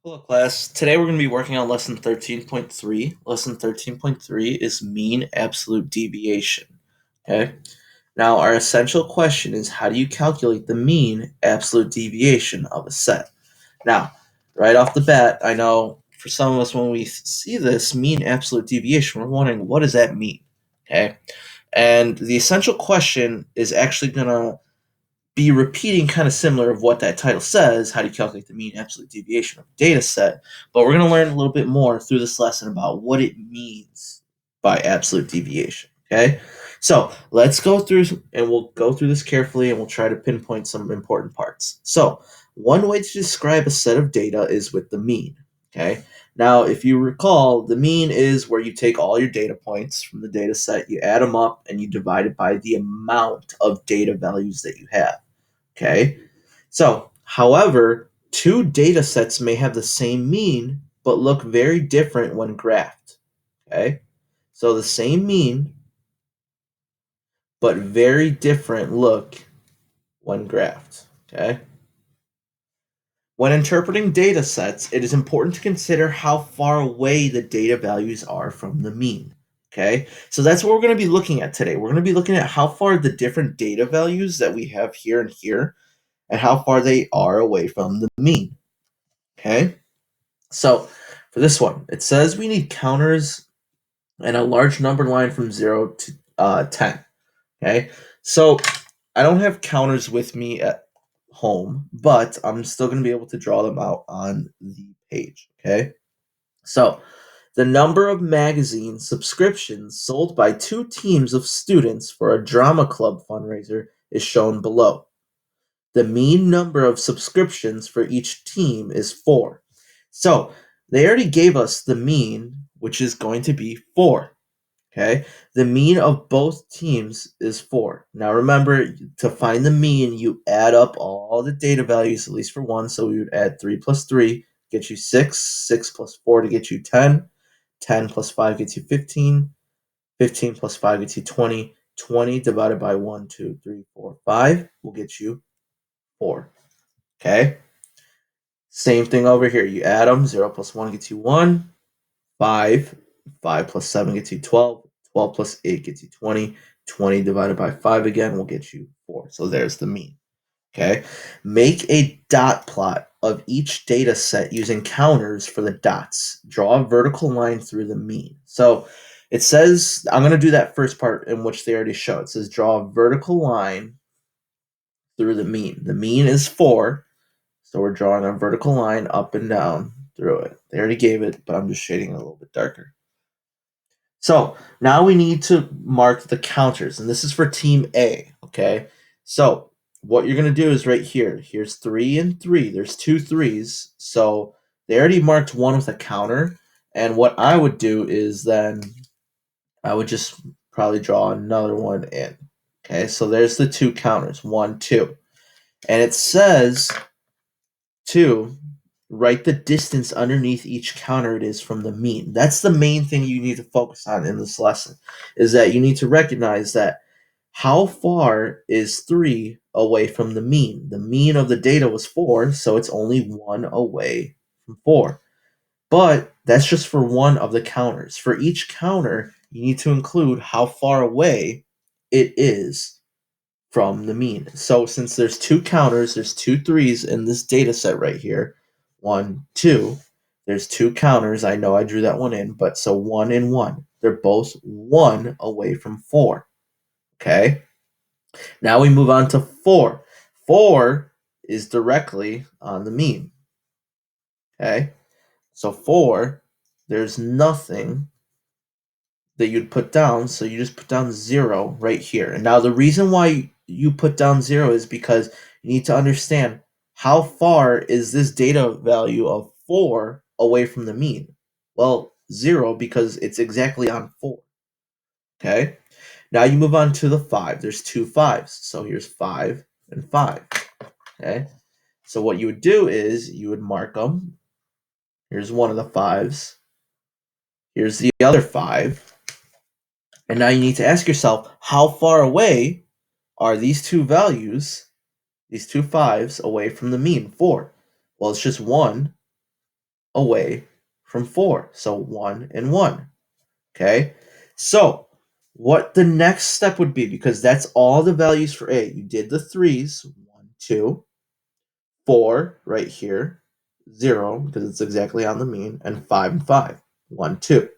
Hello, class. Today we're going to be working on lesson 13.3. Lesson 13.3 is mean absolute deviation. Okay. Now, our essential question is how do you calculate the mean absolute deviation of a set? Now, right off the bat, I know for some of us when we see this mean absolute deviation, we're wondering what does that mean? Okay. And the essential question is actually going to be repeating kind of similar of what that title says, how do you calculate the mean absolute deviation of a data set, but we're going to learn a little bit more through this lesson about what it means by absolute deviation, okay? So let's go through, and we'll go through this carefully, and we'll try to pinpoint some important parts. So one way to describe a set of data is with the mean, okay? Now, if you recall, the mean is where you take all your data points from the data set, you add them up, and you divide it by the amount of data values that you have. Okay. So, however, two data sets may have the same mean but look very different when graphed. Okay. So the same mean but very different look when graphed. Okay. When interpreting data sets, it is important to consider how far away the data values are from the mean. Okay, so that's what we're going to be looking at today. We're going to be looking at how far the different data values that we have here and here and how far they are away from the mean. Okay, so for this one, it says we need counters and a large number line from 0 to 10. Okay, so I don't have counters with me at home, but I'm still going to be able to draw them out on the page. Okay, so the number of magazine subscriptions sold by two teams of students for a drama club fundraiser is shown below. The mean number of subscriptions for each team is 4. So they already gave us the mean, which is going to be 4. Okay. The mean of both teams is 4. Now remember, to find the mean, you add up all the data values, at least for one. So we would add 3 plus 3, get you 6, 6 plus 4 to get you 10, 10 plus 5 gets you 15, 15 plus 5 gets you 20, 20 divided by 1, 2, 3, 4, 5 will get you 4. Okay. Same thing over here. You add them. 0 plus 1 gets you 1. 5. 5 plus 7 gets you 12. 12 plus 8 gets you 20. 20 divided by 5 again will get you 4. So there's the mean. Okay. Make a dot plot of each data set using counters for the dots. Draw a vertical line through the mean. So it says, I'm going to do that first part in which they already show. It says draw a vertical line through the mean. The mean is 4. So we're drawing a vertical line up and down through it. They already gave it, but I'm just shading it a little bit darker. So now we need to mark the counters, and this is for team A, okay? So what you're going to do is right here. Here's 3 and 3. There's 2 3s. So they already marked one with a counter, and what I would do is then I would just probably draw another one in. Okay, so there's the 2 counters, 1, 2. And it says 2, write the distance underneath each counter it is from the mean. That's the main thing you need to focus on in this lesson, is that you need to recognize that how far is 3 away from the mean? The mean of the data was 4, so it's only 1 away from 4. But that's just for one of the counters. For each counter, you need to include how far away it is from the mean. So since there's 2 counters, there's 2 3s in this data set right here. 1, 2. There's 2 counters. I know I drew that one in, but so 1 and 1. They're both 1 away from 4. Okay? Now we move on to 4. 4 is directly on the mean. Okay? So 4, there's nothing that you'd put down, so you just put down 0 right here. And now the reason why you put down 0 is because you need to understand how far is this data value of 4 away from the mean. Well, 0 because it's exactly on 4. Okay? Now you move on to the 5. There's 2 5s. So here's 5 and 5. Okay? So what you would do is you would mark them. Here's one of the 5s. Here's the other 5. And now you need to ask yourself, how far away are these two values, these 2 5s, away from the mean, 4? Well, it's just 1 away from 4. So 1 and 1. Okay? So what the next step would be, because that's all the values for A. You did the 3's, 1, 2, 4 right here, 0, because it's exactly on the mean, and 5 and 5, 1, 2,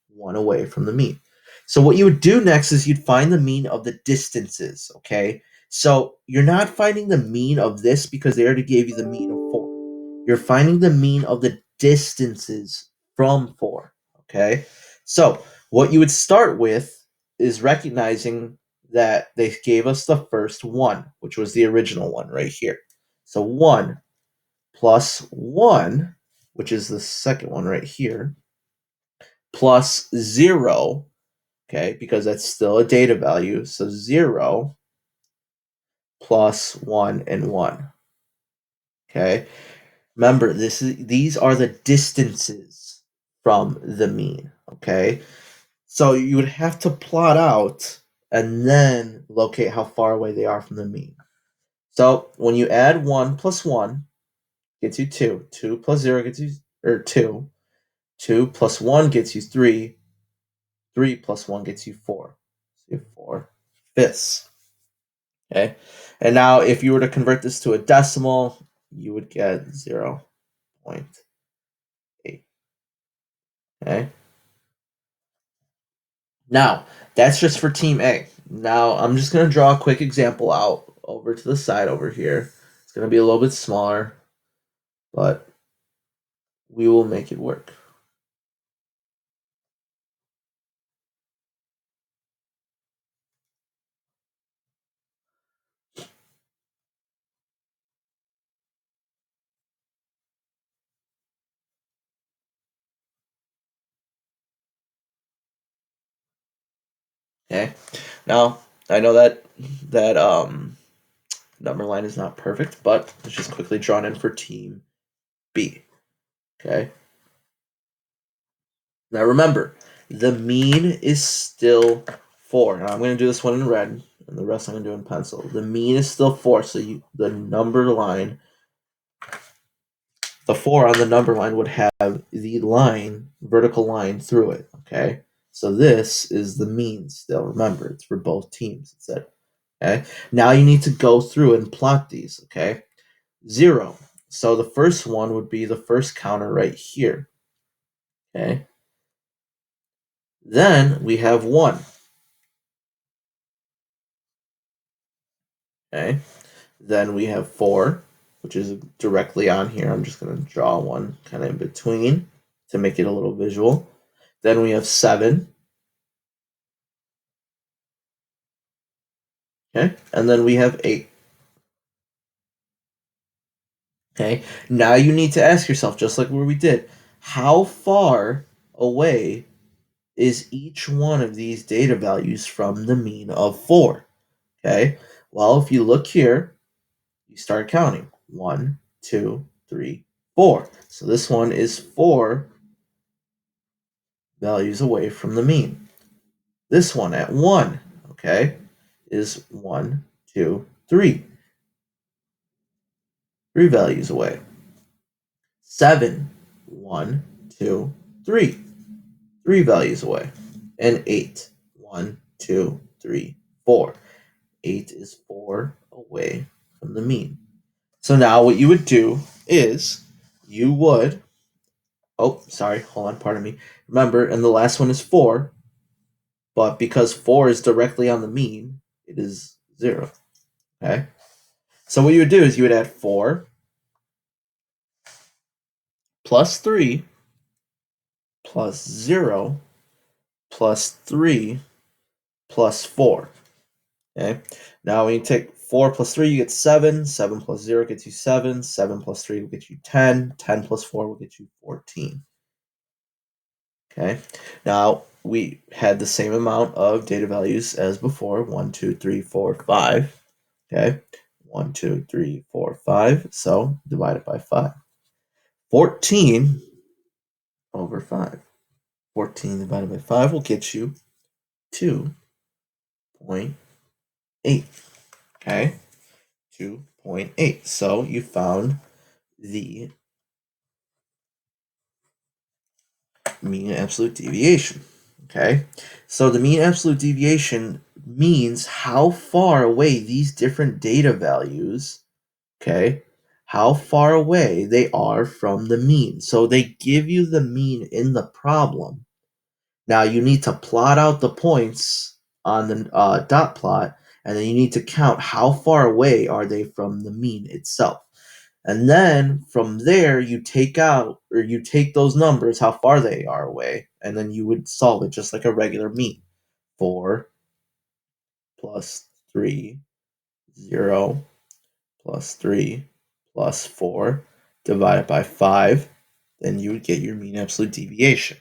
1 away from the mean. So what you would do next is you'd find the mean of the distances, okay? So you're not finding the mean of this because they already gave you the mean of 4. You're finding the mean of the distances from 4, okay? So what you would start with is recognizing that they gave us the first one, which was the original one right here. So 1 plus 1, which is the second one right here, plus 0, okay, because that's still a data value. So 0 plus 1 and 1. Okay? Remember, these are the distances from the mean, okay? So you would have to plot out and then locate how far away they are from the mean. So when you add 1 plus 1 gets you 2. 2 plus 0 gets you 2. 2 plus 1 gets you 3. 3 plus 1 gets you 4. So you have 4/5. Okay. And now if you were to convert this to a decimal, you would get 0.8. Okay. Now, that's just for team A. Now, I'm just going to draw a quick example out over to the side over here. It's going to be a little bit smaller, but we will make it work. Okay. Now, I know that number line is not perfect, but it's just quickly drawn in for team B. Okay. Now remember, the mean is still 4. Now I'm going to do this one in red, and the rest I'm going to do in pencil. The mean is still 4, so the number line, the 4 on the number line would have the line, vertical line through it, okay? So this is the mean still. Remember, it's for both teams. It said, okay? Now you need to go through and plot these, okay? 0. So the first one would be the first counter right here, okay? Then we have 1. Okay. Then we have 4, which is directly on here. I'm just going to draw one kind of in between to make it a little visual. Then we have 7. Okay. And then we have 8. Okay. Now you need to ask yourself, just like where we did, how far away is each one of these data values from the mean of 4? Okay. Well, if you look here, you start counting. 1, 2, 3, 4. So this one is 4 values away from the mean. This one at 1, okay, is 1, 2, 3. 3 values away. 7, 1, 2, 3. 3 values away. And 8, 1, 2, 3, 4. 8 is 4 away from the mean. So now what you would do is you would, oh, sorry, hold on, pardon me. Remember, and the last one is 4, but because 4 is directly on the mean, it is 0. Okay? So what you would do is you would add 4 plus 3 plus 0 plus 3 plus 4. Okay? Now when you take 4 plus 3, you get 7. 7 plus 0 gets you 7. 7 plus 3 will get you 10. 10 plus 4 will get you 14. Okay? Now we had the same amount of data values as before. 1, 2, 3, 4, 5. Okay? 1, 2, 3, 4, 5. So divide it by 5. 14 over 5. 14 divided by 5 will get you 2.8. Okay? 2.8. So you found the mean absolute deviation. Okay, so the mean absolute deviation means how far away these different data values, okay, how far away they are from the mean. So they give you the mean in the problem. Now you need to plot out the points on the dot plot, and then you need to count how far away are they from the mean itself. And then from there, you take out or you take those numbers, how far they are away, and then you would solve it just like a regular mean. 4 plus 3, 0 plus 3 plus 4 divided by 5. Then you would get your mean absolute deviation.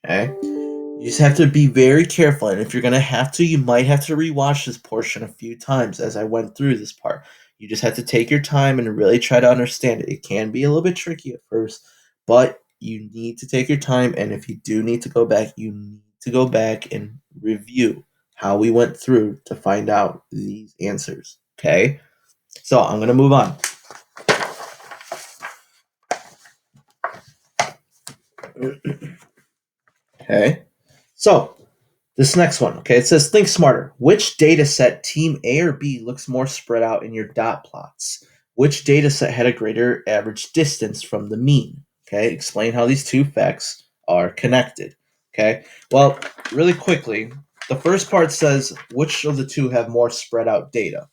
Okay? You just have to be very careful, and if you're gonna have to, you might have to rewatch this portion a few times as I went through this part. You just have to take your time and really try to understand it. It can be a little bit tricky at first, but you need to take your time, and if you do need to go back, you need to go back and review how we went through to find out these answers. Okay? So I'm gonna move on. Okay. So this next one, okay, it says think smarter. Which data set, team A or B, looks more spread out in your dot plots? Which data set had a greater average distance from the mean? Okay, explain how these two facts are connected. Okay, well, really quickly, the first part says which of the two have more spread out data?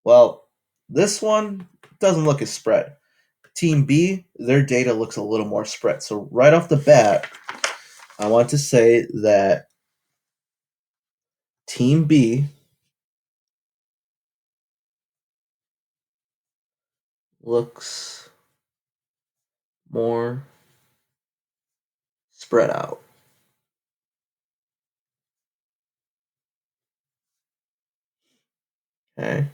Well, this one doesn't look as spread. Team B, their data looks a little more spread. So, right off the bat, I want to say that Team B looks more spread out. Okay.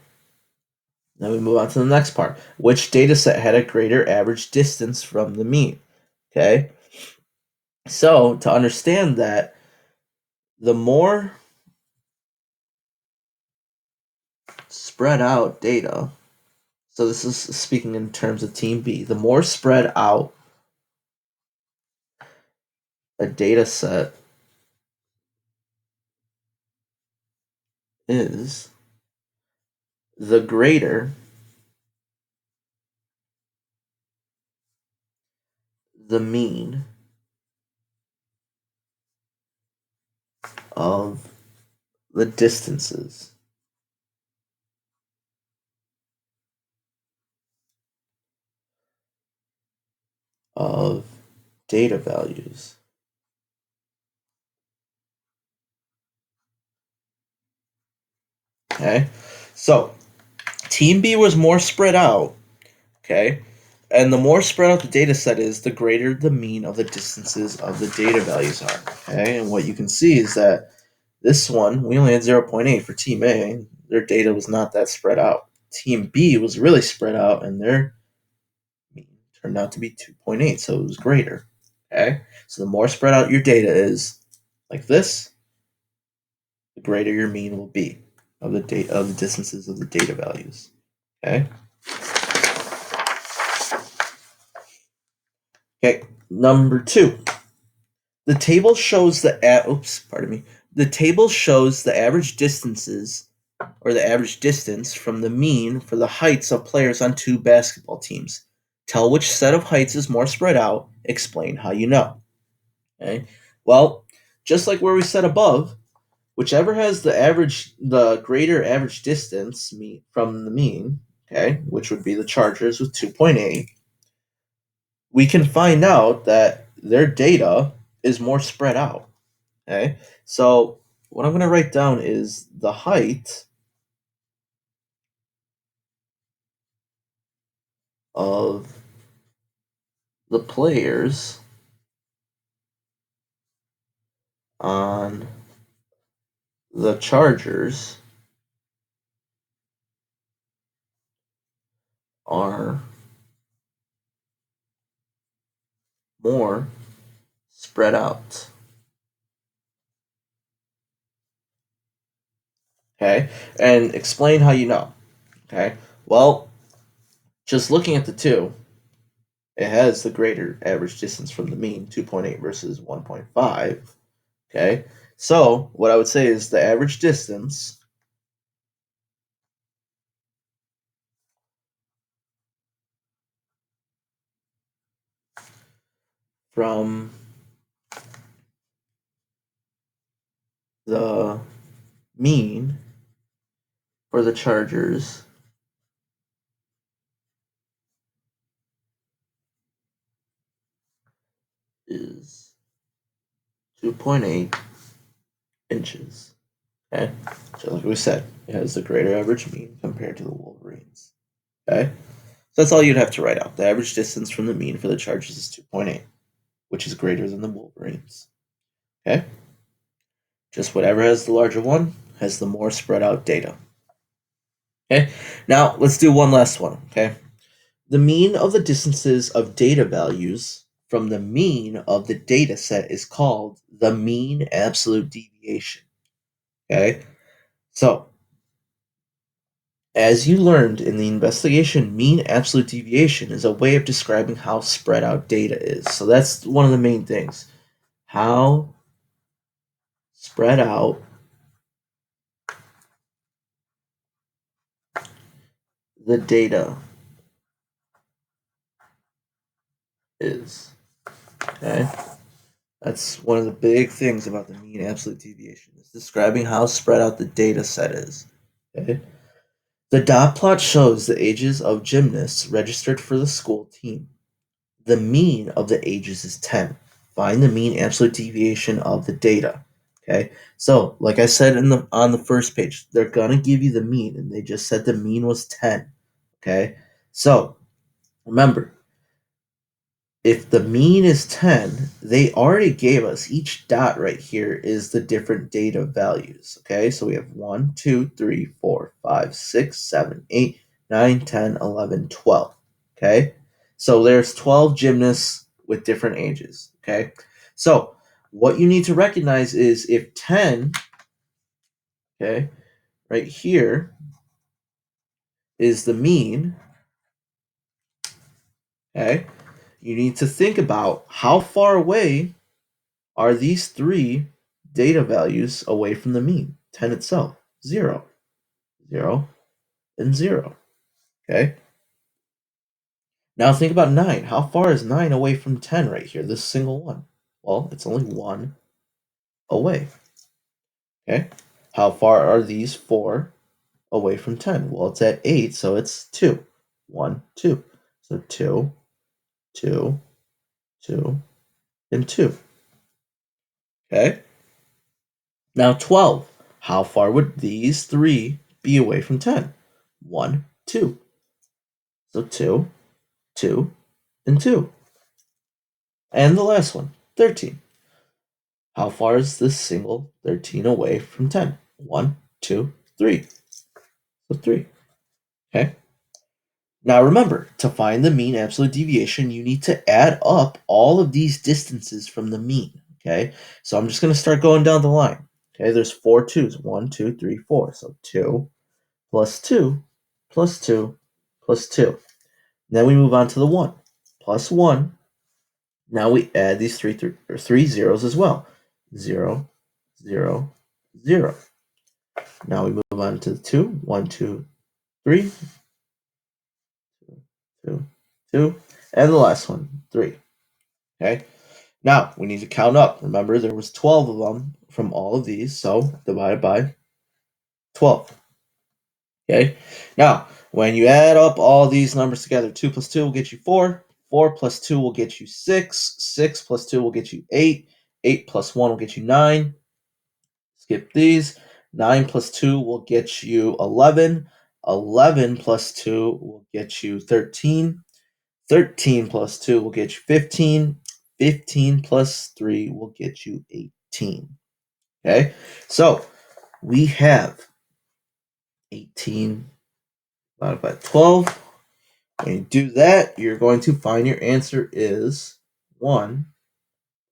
Now we move on to the next part. Which data set had a greater average distance from the mean? Okay. So to understand that, the more spread out data, so this is speaking in terms of team B, the more spread out a data set is, the greater the mean of the distances of data values. Okay, so Team B was more spread out. Okay, and the more spread out the data set is, the greater the mean of the distances of the data values are. Okay, and what you can see is that this one, we only had 0.8 for Team A. Their data was not that spread out. Team B was really spread out, and their mean turned out to be 2.8, so it was greater. Okay, so the more spread out your data is, like this, the greater your mean will be of the distances of the data values. Okay. Okay. Number 2. The table shows The table shows the average distances, or the average distance from the mean for the heights of players on two basketball teams. Tell which set of heights is more spread out. Explain how you know. Okay. Well, just like where we said above, whichever has the greater average distance from the mean, okay, which would be the Chargers with 2.8, we can find out that their data is more spread out. Okay, so what I'm going to write down is the height of the players on the Chargers are more spread out. Okay, and explain how you know. Okay, well, just looking at the two, it has the greater average distance from the mean, 2.8 versus 1.5. Okay, so what I would say is the average distance from the mean for the chargers is 2.8 inches. Okay, so like we said, it has the greater average mean compared to the Wolverines. Okay, so that's all you'd have to write out. The average distance from the mean for the chargers is 2.8, which is greater than the Wolverines. Okay, just whatever has the larger one has the more spread out data. Okay, now let's do one last one. Okay, the mean of the distances of data values from the mean of the data set is called the mean absolute deviation. Okay, so as you learned in the investigation, mean absolute deviation is a way of describing how spread out data is. So that's one of the main things. How spread out the data is. Okay? That's one of the big things about the mean absolute deviation. It's describing how spread out the data set is. Okay? The dot plot shows the ages of gymnasts registered for the school team. The mean of the ages is 10. Find the mean absolute deviation of the data. Okay, so like I said on the first page, they're gonna give you the mean, and they just said the mean was 10. Okay, so remember, if the mean is 10, they already gave us each dot right here is the different data values. Okay, so we have 1, 2, 3, 4, 5, 6, 7, 8, 9, 10, 11, 12. Okay, so there's 12 gymnasts with different ages. Okay, so what you need to recognize is if 10, okay, right here is the mean, okay, you need to think about how far away are these three data values away from the mean? 10 itself, 0, 0, and 0. Okay? Now think about 9. How far is 9 away from 10 right here, this single one? Well, it's only 1 away. Okay? How far are these 4 away from 10? Well, it's at 8, so it's 2. 1, 2. So 2, 2, 2, and 2. Okay? Now 12. How far would these three be away from 10? 1, 2. So 2, 2, and 2. And the last one, 13. How far is this single 13 away from 10? 1, 2, 3. So 3. Okay? Now remember, to find the mean absolute deviation, you need to add up all of these distances from the mean. Okay? So I'm just going to start going down the line. Okay? There's 4 2s. 1, 2, 3, 4. So 2 plus 2 plus 2 plus 2. Then we move on to the 1 plus 1. Now we add these three zeros as well. 0, 0, 0. Now we move on to the 2. 1, 2, 3. 2, 2. And the last one, 3. Okay. Now we need to count up. Remember, there was 12 of them from all of these, so divided by 12. Okay. Now, when you add up all these numbers together, 2 plus 2 will get you 4. 4 plus 2 will get you 6. 6 plus 2 will get you 8. 8 plus 1 will get you 9. Skip these. 9 plus 2 will get you 11. 11 plus 2 will get you 13. 13 plus 2 will get you 15. 15 plus 3 will get you 18. Okay? So, we have 18 divided by 12. When you do that, you're going to find your answer is 1.5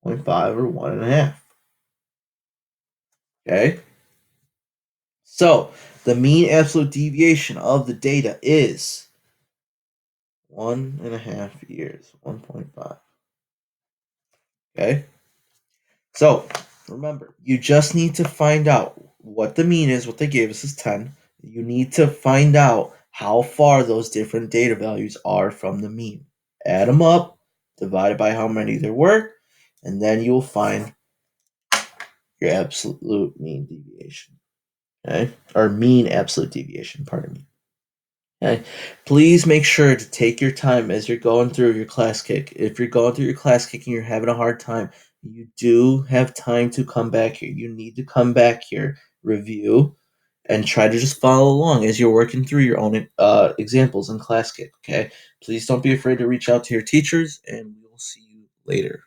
or 1.5. Okay? So, the mean absolute deviation of the data is 1.5 years. 1.5. Okay? So, remember, you just need to find out what the mean is. What they gave us is 10. You need to find out how far those different data values are from the mean. Add them up, divide by how many there were, and then you'll find your absolute mean deviation. Okay? Or mean absolute deviation, pardon me. Okay. Please make sure to take your time as you're going through your class kick. If you're going through your class kick and you're having a hard time, you do have time to come back here. You need to come back here, review, and try to just follow along as you're working through your own examples in class kick. Okay. Please don't be afraid to reach out to your teachers, and we will see you later.